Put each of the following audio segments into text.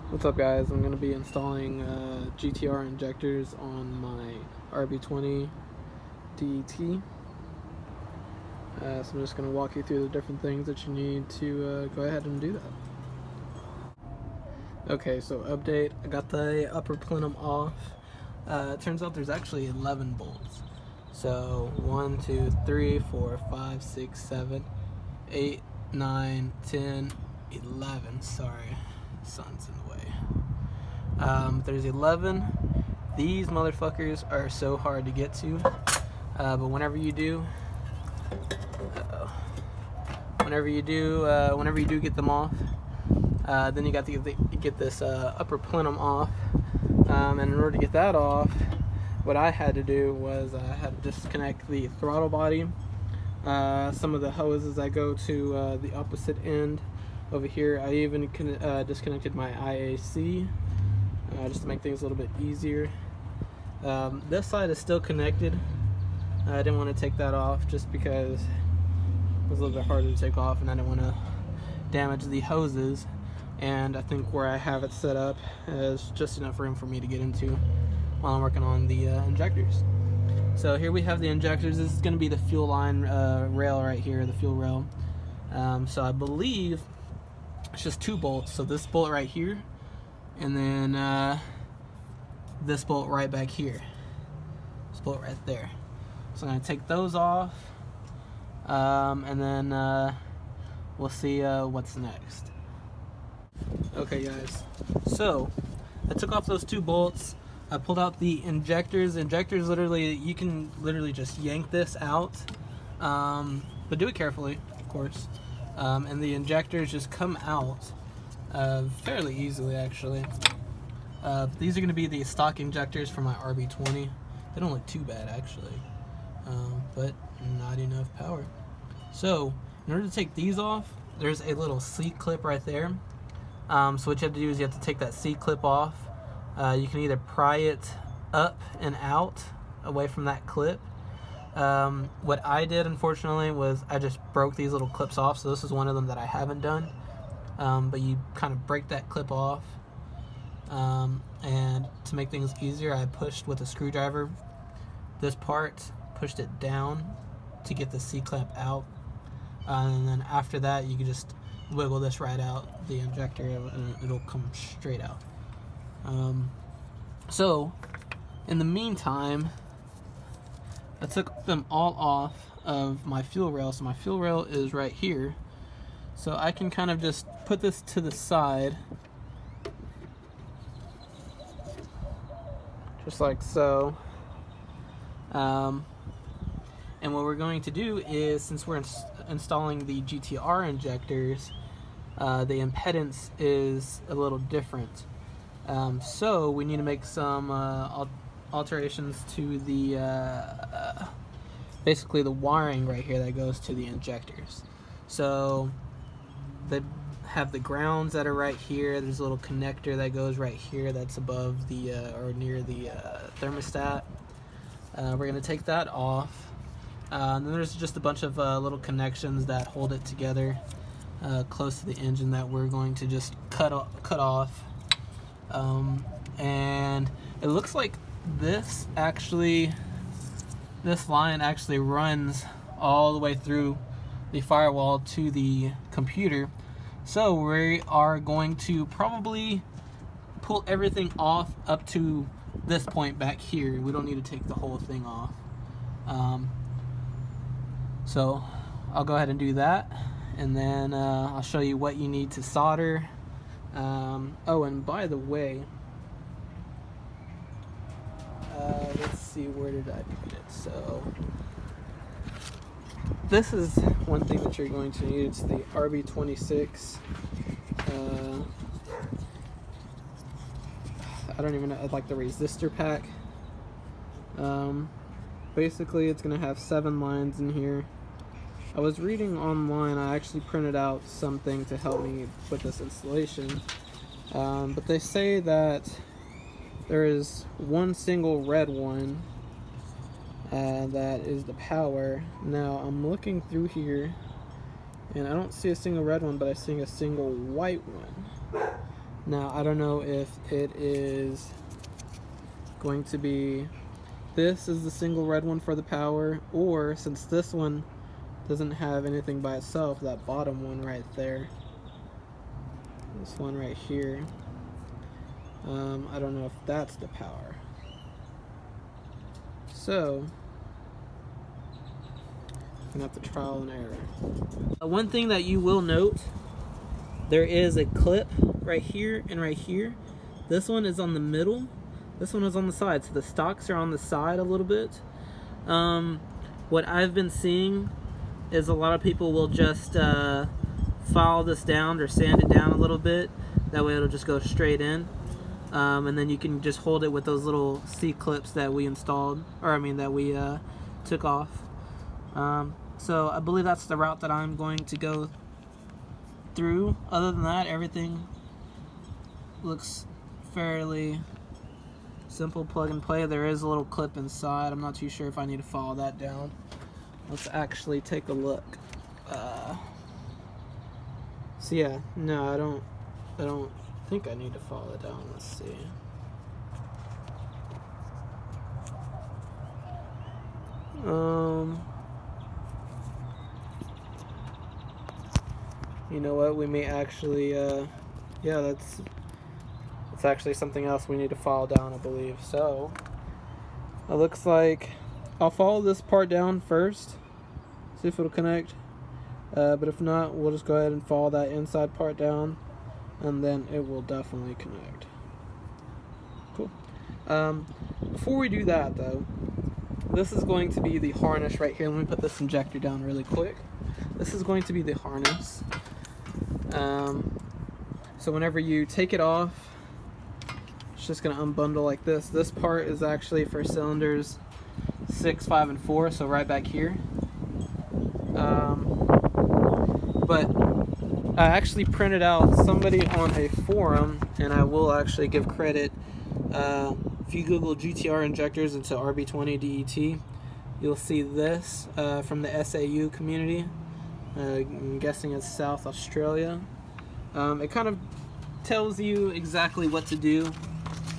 What's up, guys? I'm going to be installing GTR injectors on my RB20 DT. So I'm just going to walk you through the different things that you need to go ahead and do that. Okay, so update. I got the upper plenum off. It turns out there's actually 11 bolts. So 1, 2, 3, 4, 5, 6, 7, 8, 9, 10, 11. Sorry, sun's in the way. There's 11. These motherfuckers are so hard to get to, but whenever you do get them off, then you got to get this upper plenum off, and in order to get that off, what I had to do was I had to disconnect the throttle body, some of the hoses that go to the opposite end over here. I even disconnected my IAC just to make things a little bit easier. This side is still connected. I didn't want to take that off just because it was a little bit harder to take off, and I didn't want to damage the hoses. And I think where I have it set up is just enough room for me to get into while I'm working on the injectors. So here we have the injectors. This is going to be the fuel line rail right here, the fuel rail. So I believe it's just 2 bolts. So this bolt right here, and then this bolt right back here. This bolt right there. So I'm going to take those off, and then we'll see what's next. Okay, guys, so I took off those 2 bolts. I pulled out the injectors. Injectors, literally, you can literally just yank this out, but do it carefully, of course. And the injectors just come out fairly easily, actually. These are going to be the stock injectors for my RB20. They don't look too bad, actually, but not enough power. So in order to take these off, there's a little seat clip right there. So what you have to do is you have to take that seat clip off. You can either pry it up and out away from that clip. What I did, unfortunately, was I just broke these little clips off. So this is one of them that I haven't done. But you kind of break that clip off. And to make things easier, I pushed with a screwdriver this part, pushed it down to get the C-clamp out. And then after that, you can just wiggle this right out, the injector, and it'll come straight out. So in the meantime, I took them all off of my fuel rail. So my fuel rail is right here. So I can kind of just put this to the side, just like so. And what we're going to do is, since we're installing the GTR injectors, the impedance is a little different. So we need to make some alterations to the basically the wiring right here that goes to the injectors. So they have the grounds that are right here. There's a little connector that goes right here that's above the or near the thermostat. We're going to take that off. And then there's just a bunch of little connections that hold it together close to the engine that we're going to just cut off. And it looks like this line actually runs all the way through the firewall to the computer. So we are going to probably pull everything off up to this point back here. We don't need to take the whole thing off. So I'll go ahead and do that, and then I'll show you what you need to solder. Oh, and by the way, let's see, where did I put it? So this is one thing that you're going to need. It's the RB26. I don't even know, like the resistor pack. Basically, it's going to have 7 lines in here. I was reading online. I actually printed out something to help me with this installation. But they say that there is one single red one that is the power. Now, I'm looking through here, and I don't see a single red one, but I see a single white one. Now I don't know if it is going to be, this is the single red one for the power, or since this one doesn't have anything by itself, that bottom one right there, this one right here, I don't know if that's the power. So I'm gonna have to trial and error. One thing that you will note, there is a clip right here and right here. This one is on the middle, this one is on the side, so the stocks are on the side a little bit. What I've been seeing is a lot of people will just file this down or sand it down a little bit, that way it'll just go straight in. And then you can just hold it with those little C-clips that we installed, or I mean that we took off. So I believe that's the route that I'm going to go through. Other than that, everything looks fairly simple, plug and play. There is a little clip inside. I'm not too sure if I need to follow that down. Let's actually take a look. So yeah, no, I don't think I need to follow it down. Let's see. You know what? We may actually, yeah, that's actually something else we need to follow down, I believe. So it looks like I'll follow this part down first, see if it'll connect. But if not, we'll just go ahead and follow that inside part down, and then it will definitely connect. Cool. Before we do that though, this is going to be the harness right here. Let me put this injector down really quick. This is going to be the harness. So whenever you take it off, it's just going to unbundle like this. This part is actually for cylinders 6, 5, and 4, so right back here. But I actually printed out somebody on a forum, and I will actually give credit. If you Google GTR injectors into RB20det, you'll see this from the SAU community. I'm guessing it's South Australia. It kind of tells you exactly what to do.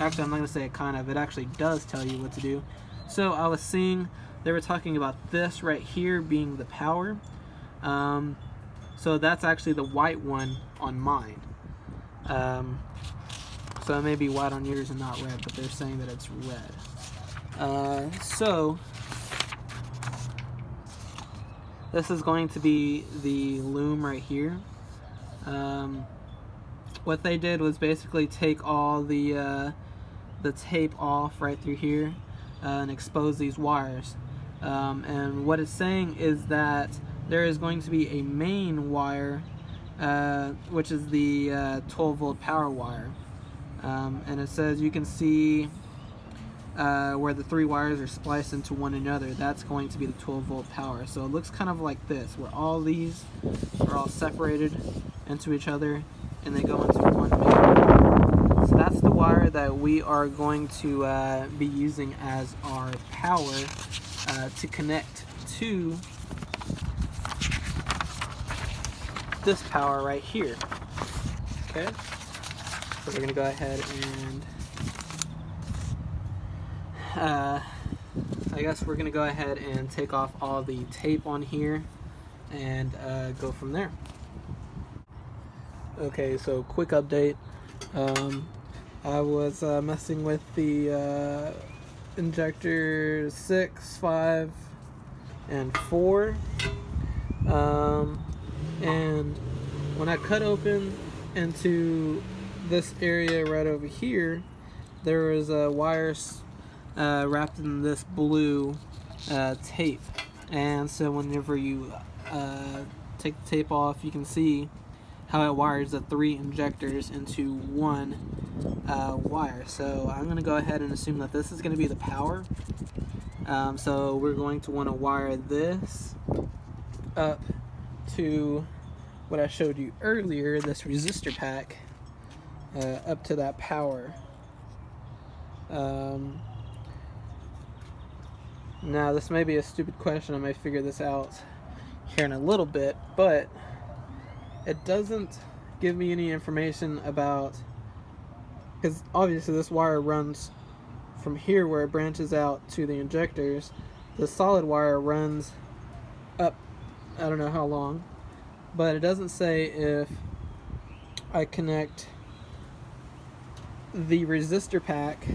Actually, I'm not going to say it kind of. It actually does tell you what to do. So I was seeing they were talking about this right here being the power. So that's actually the white one on mine. So it may be white on yours and not red, but they're saying that it's red. So this is going to be the loom right here. What they did was basically take all the tape off right through here and expose these wires. And what it's saying is that there is going to be a main wire, which is the 12 volt power wire. And it says you can see where the 3 wires are spliced into one another. That's going to be the 12 volt power. So it looks kind of like this, where all these are all separated into each other and they go into one main. So that's the wire that we are going to be using as our power to connect to this power right here. Okay, so we're going to go ahead and I guess we're going to go ahead and take off all the tape on here and go from there. Okay, so quick update. I was messing with the injector 6, 5, and 4. And when I cut open into this area right over here, there was wires wrapped in this blue tape. And so whenever you take the tape off, you can see how it wires the 3 injectors into one wire. So I'm going to go ahead and assume that this is going to be the power. So we're going to want to wire this up to what I showed you earlier, this resistor pack, up to that power. Now this may be a stupid question, I may figure this out here in a little bit, but it doesn't give me any information about because obviously this wire runs from here where it branches out to the injectors. The solid wire runs up, I don't know how long, but it doesn't say if I connect the resistor pack,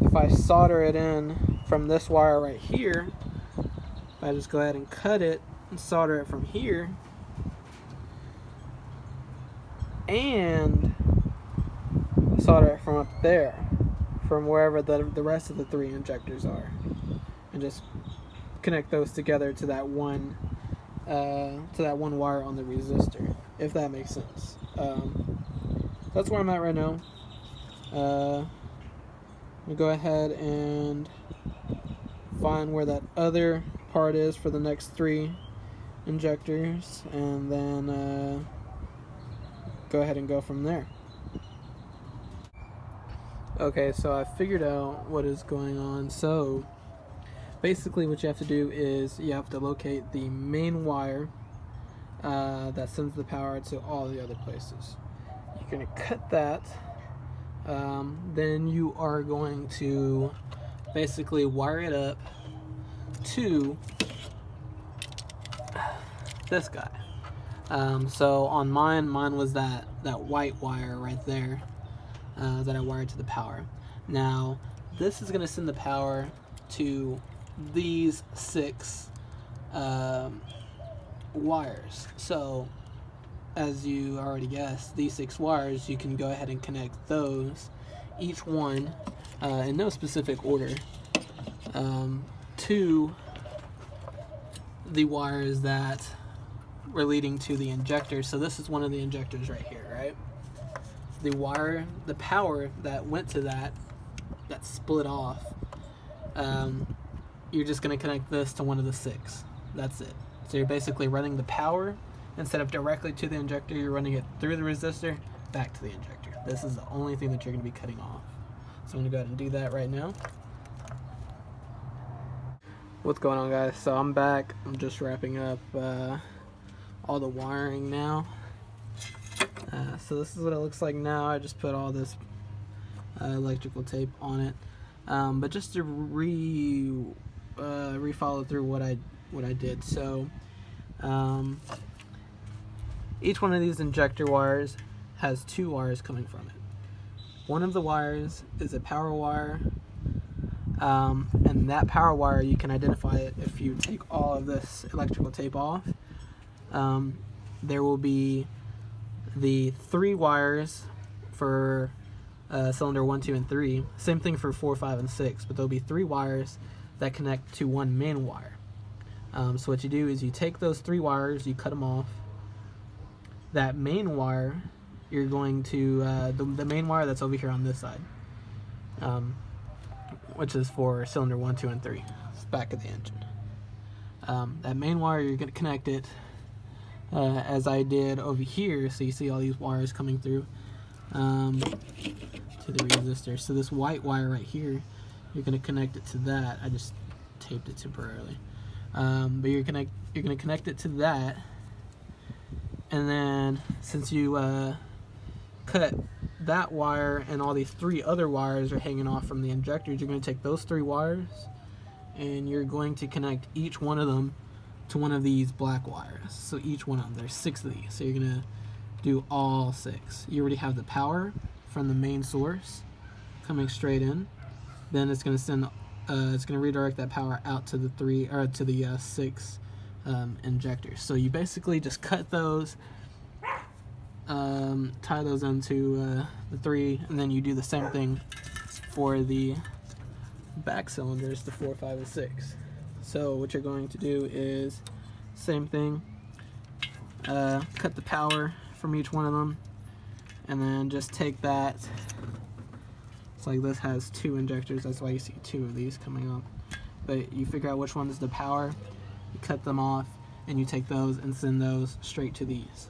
if I solder it in from this wire right here, if I just go ahead and cut it and solder it from here, and solder it from up there, from wherever the rest of the 3 injectors are, and just connect those together to that one wire on the resistor, if that makes sense. That's where I'm at right now. I'm gonna go ahead and find where that other part is for the next 3 injectors, and then go ahead and go from there. Okay, so I figured out what is going on. So basically what you have to do is you have to locate the main wire that sends the power to all the other places. You're going to cut that, then you are going to basically wire it up to this guy. So on mine was that white wire right there that I wired to the power. Now this is going to send the power to these 6 wires. So as you already guessed, these 6 wires, you can go ahead and connect those, each one in no specific order, to the wires that were leading to the injector. So this is one of the injectors right here, right? The wire, the power that went to that split off, you're just going to connect this to one of the 6. That's it. So you're basically running the power, instead of directly to the injector, you're running it through the resistor back to the injector. This is the only thing that you're going to be cutting off. So I'm going to go ahead and do that right now. What's going on, guys? So I'm back. I'm just wrapping up all the wiring now. So this is what it looks like now. I just put all this electrical tape on it, but just to re-follow through what I did. So each one of these injector wires has 2 wires coming from it. One of the wires is a power wire, and that power wire, you can identify it if you take all of this electrical tape off. There will be the 3 wires for cylinder 1, 2, and 3. Same thing for 4, 5, and 6, but there'll be 3 wires that connect to one main wire. So what you do is you take those 3 wires, you cut them off. That main wire, you're going to, the main wire that's over here on this side, which is for cylinder 1, 2, and 3. It's back of the engine. That main wire, you're going to connect it as I did over here, so you see all these wires coming through to the resistor. So this white wire right here, you're going to connect it to that. I just taped it temporarily, but you're going to connect it to that, and then since you cut that wire and all these 3 other wires are hanging off from the injectors, you're going to take those 3 wires and you're going to connect each one of them to one of these black wires. So each one of them, there's 6 of these, so you're gonna do all 6. You already have the power from the main source coming straight in. Then it's gonna send, it's gonna redirect that power out to the 6 injectors. So you basically just cut those, tie those into the 3, and then you do the same thing for the back cylinders, the 4, 5, and 6. So what you're going to do is same thing, cut the power from each one of them, and then just take that. It's like this has 2 injectors, that's why you see 2 of these coming up. But you figure out which one is the power, you cut them off, and you take those and send those straight to these.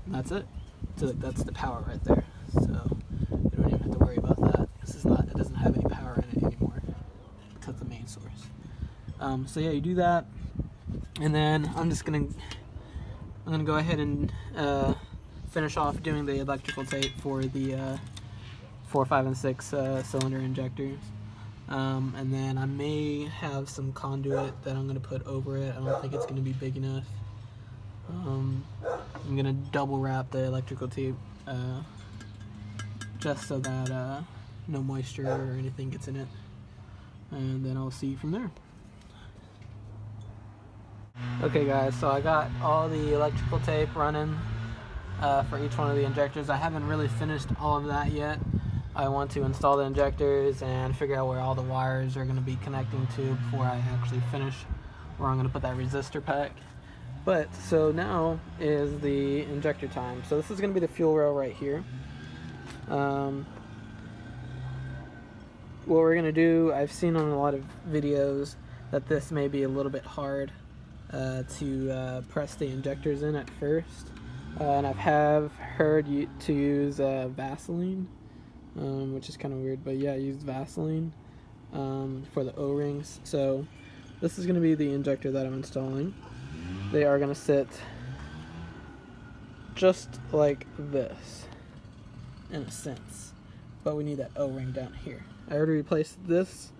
And that's it. So that's the power right there. So you don't even have to worry about that. It doesn't have any power in it anymore. Cut the main source. So yeah, you do that, and then I'm gonna go ahead and finish off doing the electrical tape for the 4, 5, and 6 cylinder injectors. And then I may have some conduit that I'm going to put over it. I don't think it's going to be big enough. I'm going to double wrap the electrical tape just so that no moisture or anything gets in it. And then I'll see you from there. Okay guys, so I got all the electrical tape running for each one of the injectors. I haven't really finished all of that yet. I want to install the injectors and figure out where all the wires are going to be connecting to before I actually finish where I'm going to put that resistor pack. But, so now is the injector time. So this is going to be the fuel rail right here. What we're going to do, I've seen on a lot of videos that this may be a little bit hard to press the injectors in at first. And I've heard to use Vaseline. Which is kind of weird, but yeah, I used Vaseline for the O-rings. So this is going to be the injector that I'm installing. They are going to sit just like this, in a sense, but we need that O-ring down here. I already replaced this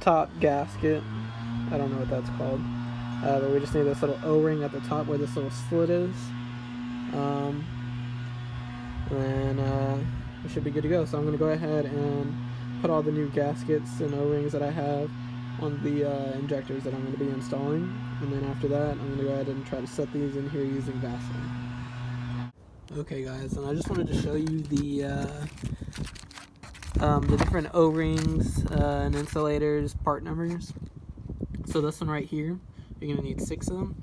top gasket. I don't know what that's called, but we just need this little O-ring at the top where this little slit is. And we should be good to go. So I'm going to go ahead and put all the new gaskets and O-rings that I have on the injectors that I'm going to be installing, and then after that I'm going to go ahead and try to set these in here using Vaseline. Okay guys, and I just wanted to show you the different O-rings and insulators part numbers. So this one right here, you're going to need 6 of them.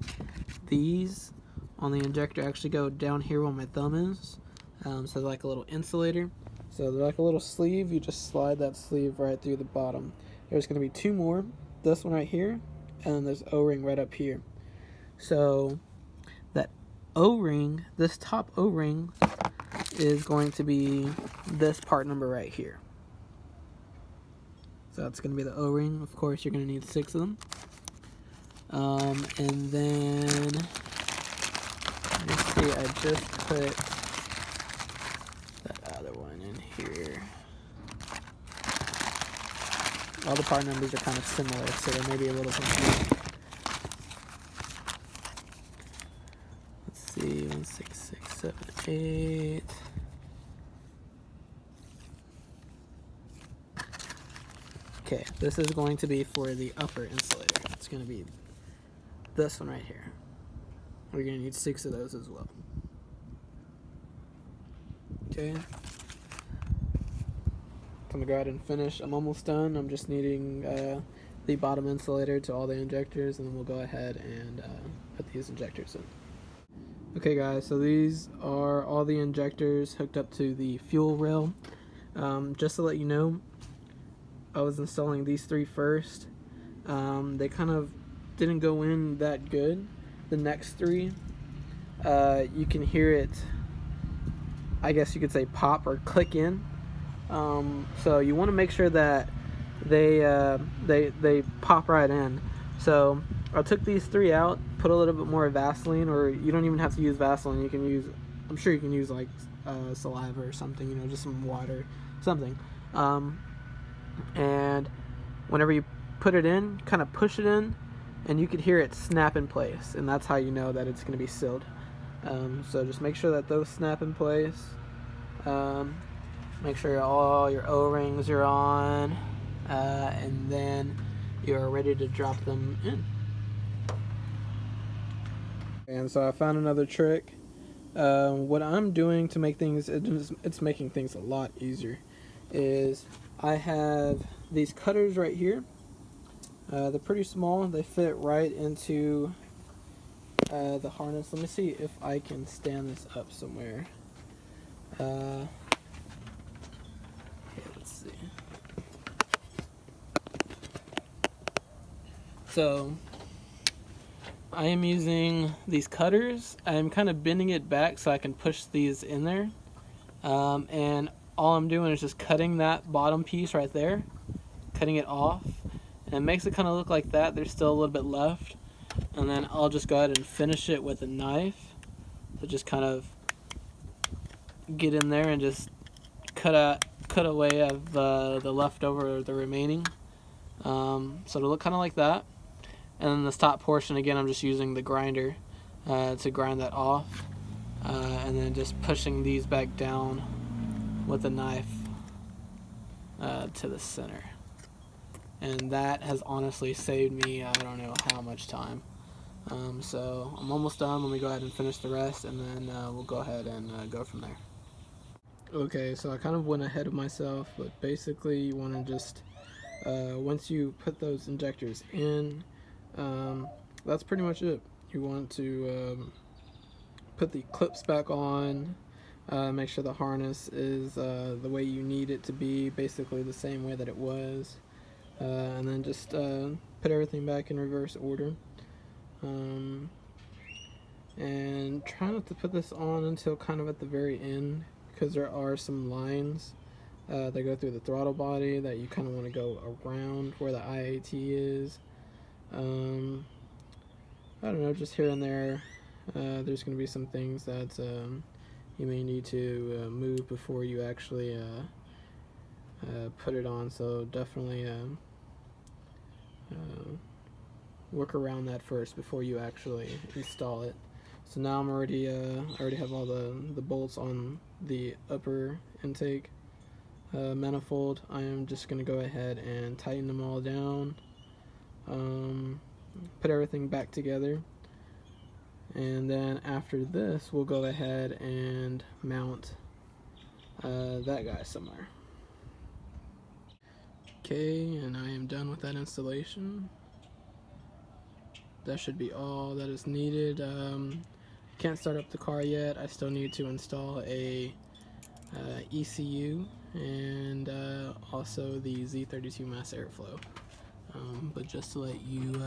These on the injector actually go down here where my thumb is. So they're like a little insulator. So they're like a little sleeve. You just slide that sleeve right through the bottom. There's going to be 2 more. This one right here, and then there's O-ring right up here. So that O-ring, this top O-ring, is going to be this part number right here. So that's going to be the O-ring. Of course, you're going to need 6 of them. And then, let's see, I just put that other one in here. All the part numbers are kind of similar, so they may be a little confusing. Let's see, 1, 6, 6, 7, 8. Okay, this is going to be for the upper insulator. It's going to be this one right here. We're going to need 6 of those as well. Okay. I'm going to go ahead and finish. I'm almost done. I'm just needing the bottom insulator to all the injectors, and then we'll go ahead and put these injectors in. Okay guys, so these are all the injectors hooked up to the fuel rail. Just to let you know, I was installing these 3 first. They kind of didn't go in that good. The next 3, you can hear it, I guess you could say, pop or click in. So you want to make sure that they pop right in. So I took these 3 out, put a little bit more Vaseline, or you don't even have to use Vaseline. You can use, I'm sure you can use like saliva or something, you know, just some water, something. And whenever you put it in, kind of push it in, and you could hear it snap in place, and that's how you know that it's going to be sealed. So just make sure that those snap in place. Make sure all your O-rings are on, and then you're ready to drop them in. And so I found another trick. What I'm doing to make things, it's making things a lot easier, is I have these cutters right here. They're pretty small. They fit right into the harness. Let me see if I can stand this up somewhere. Okay, let's see. So I am using these cutters. I'm kind of bending it back so I can push these in there. And all I'm doing is just cutting that bottom piece right there, cutting it off, and it makes it kind of look like that. There's still a little bit left, and then I'll just go ahead and finish it with a knife but just kind of get in there and just cut away of the leftover or the remaining. So it'll look kind of like that. And then this top portion, again, I'm just using the grinder to grind that off, and then just pushing these back down with a knife to the center. And that has honestly saved me, I don't know how much time. So I'm almost done. Let me go ahead and finish the rest, and then we'll go ahead and go from there. Okay, so I kind of went ahead of myself, but basically you want to just, once you put those injectors in, that's pretty much it. You want to put the clips back on, make sure the harness is the way you need it to be, basically the same way that it was, and then just put everything back in reverse order. And try not to put this on until kind of at the very end, because there are some lines that go through the throttle body that you kind of want to go around where the IAT is. I don't know, just here and there, there's going to be some things that you may need to move before you actually put it on, so definitely work around that first before you actually install it. So now I'm already I already have all the bolts on the upper intake manifold. I am just going to go ahead and tighten them all down, put everything back together, and then after this we'll go ahead and mount that guy somewhere. Okay, and I am done with that installation. That should be all that is needed. Can't start up the car yet. I still need to install a ECU and also the Z32 mass airflow. But just to let you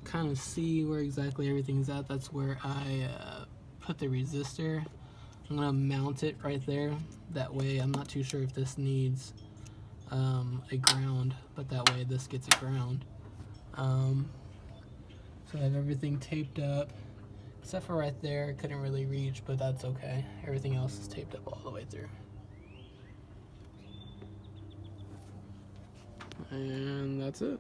kind of see where exactly everything's at, that's where I put the resistor. I'm gonna mount it right there. That way, I'm not too sure if this needs a ground, but that way this gets a ground. So I have everything taped up, except for right there. Couldn't really reach, but that's okay. Everything else is taped up all the way through. And that's it.